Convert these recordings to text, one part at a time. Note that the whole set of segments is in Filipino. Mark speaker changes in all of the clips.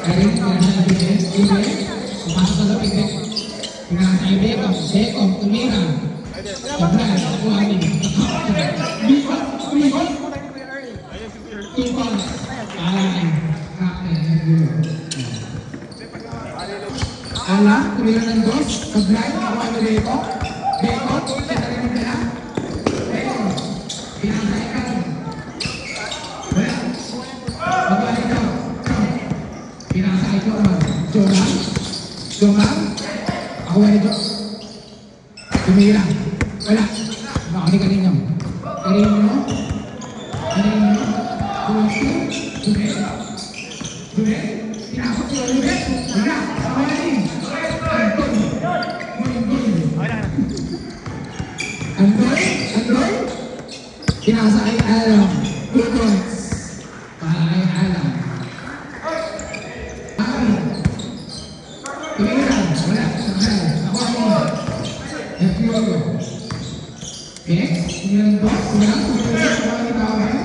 Speaker 1: Galing, pinasa Ibe. Ibe, pumasok sa loob, Ibe. Pinasa Ibe, Becom, tumira. Sablan, kuhanin. Bikot, bikot. Bikot. Ay, Ala, tumira ng dos. Sablan, nakuha ni Becom. Becom, pinasa rin nila. Becom, pinasa ikan. Wala. Babalik daw. Pinasa ito naman. Joman. Joman. Ako wala ito. Tumira. Wala. Bakit kaninyo? Kaninyo? Kaninyo? Kuwasi? Dumel? Dumel? Pinasok ko ulit. Wala. Ako wala rin. Anton. Anton? Anton? Pinasa ay alam. Good points. Para ay alam. Tumira. Wala. Sabay. Ako ako. F-Yogo. Okay? Tingnan po. Tingnan. Tumira sa mga itawin.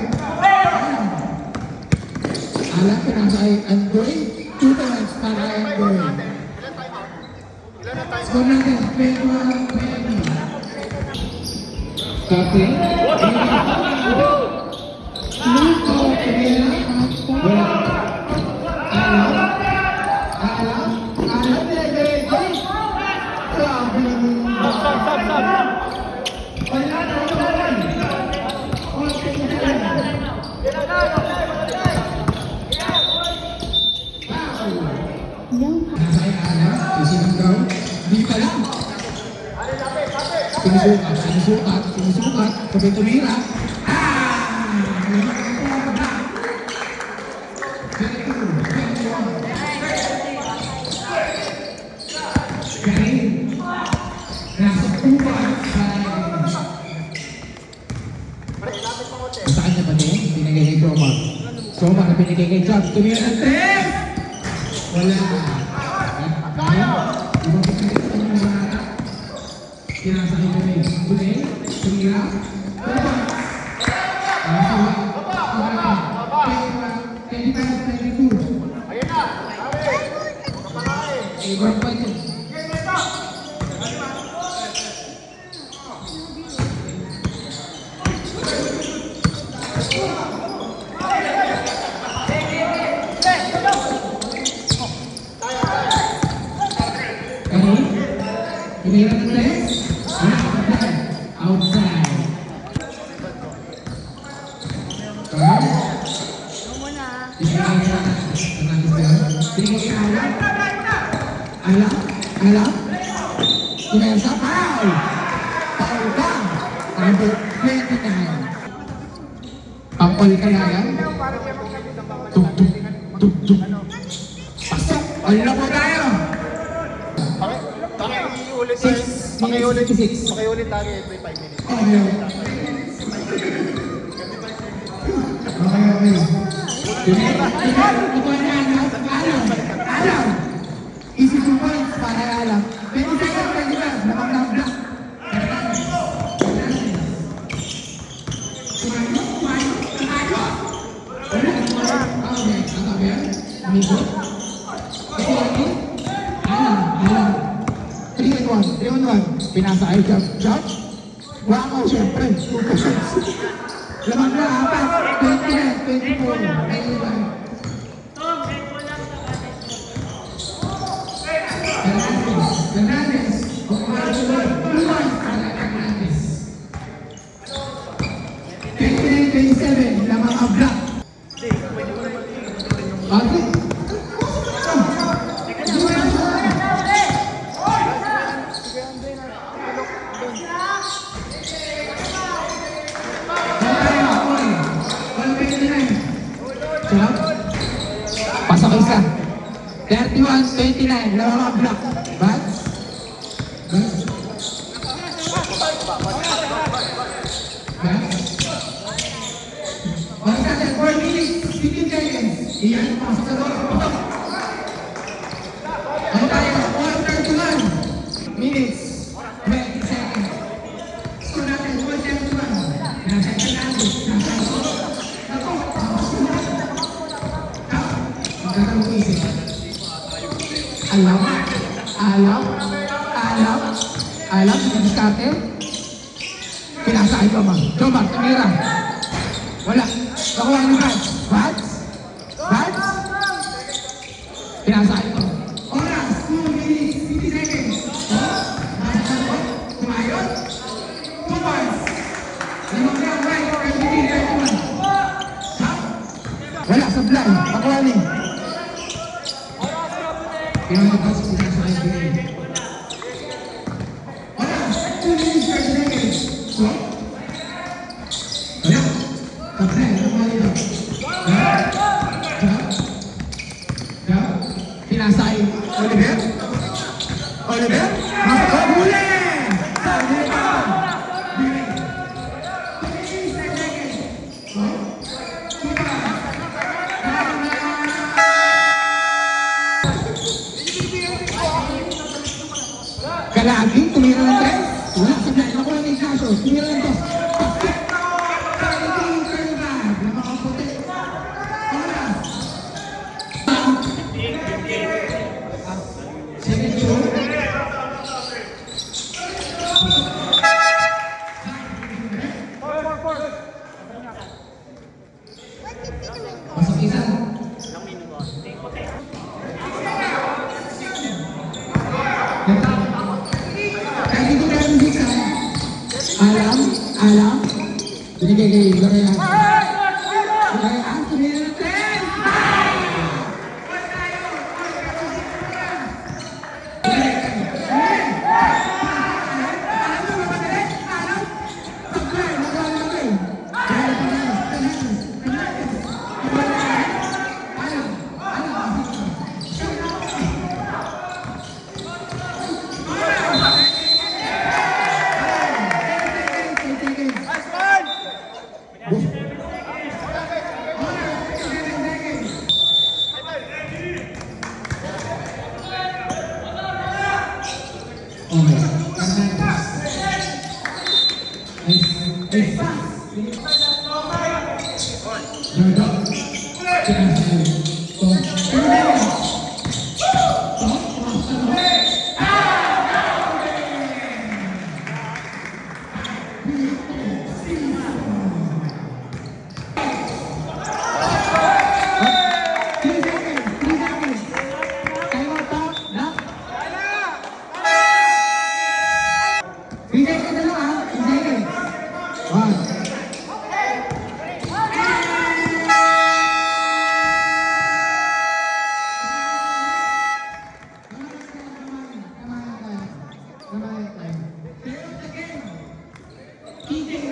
Speaker 1: Alam, pinasa ay Andoy. 2 points para ay Andoy. Score natin. 21-20. Captain. Nico Tumira. Wala. Alam. Alam. Alam. Nasa'y alam, isinang daw, di pa lang. Sinusukat, sabi tumira. Galing. Nasa upan. Sa kanya ba din? Pinagay kay Croma. Croma na pinagay kay Chubb. Tumira ng 10! Wala. Ibang pinagay ng mga kinasakay kami. Bunay, tumira. Croma. Igor pa ito. Tumira ng 10. Outside. Alam? Tumesa, foul! Foul ka! Number 29. Pang-all ka na yan? Tuk. Pasok! All po tayo!
Speaker 2: Pakiulit lagi every 5 minutes.
Speaker 1: Okay. Alam! Easy 2 points para alam. 20 seconds, 20 seconds. Lamang na block. Amigo. Alam. 3-on-1. Pinasa ay judge. Wakaw siyempre. 2 points. Lamang na, 4. 29, 24. Ay, iba. Hernandez. Hernandez. 29-27. Lamang ang block. Okay. Pasok isa. 31-29. Lamang ang block. Bats. Basta 4 minutes. 15 seconds. Iyan. Pasok sa loob. Ano tayo? Quarter to 1 minutes. 20 seconds. Score natin. 1-7-1. Nasa Fernandez. Nasa Ako. Magkakaroon ko isip. Alam, diskarte. Pinasa ay Jomar. Jomar, tumira. Wala. Nakuha ni Vats. Vats. Pinasa ito. Oras, 2 minutes, 50 seconds. Tumayot. 2 points. Limang round right, 33-31. Wala, sablay. Nakuha ni. Pinalabas ko na sa IBA. Oras, 2 minutes, 30 seconds. So, wala. Sablay, nakuha nito. Pinasay. Oliver? Oliver? Huli! Sabi pa! Bili. 2 seconds. So, kita. Kalaging tumira ng 3. Wala, sablay. Nakuha ni Ignacio. Tumira ng 2. Pasok isa. Kahit hindi kaya music alam. Binigay kay Lorena. Lorena, tumira ng 10. PJ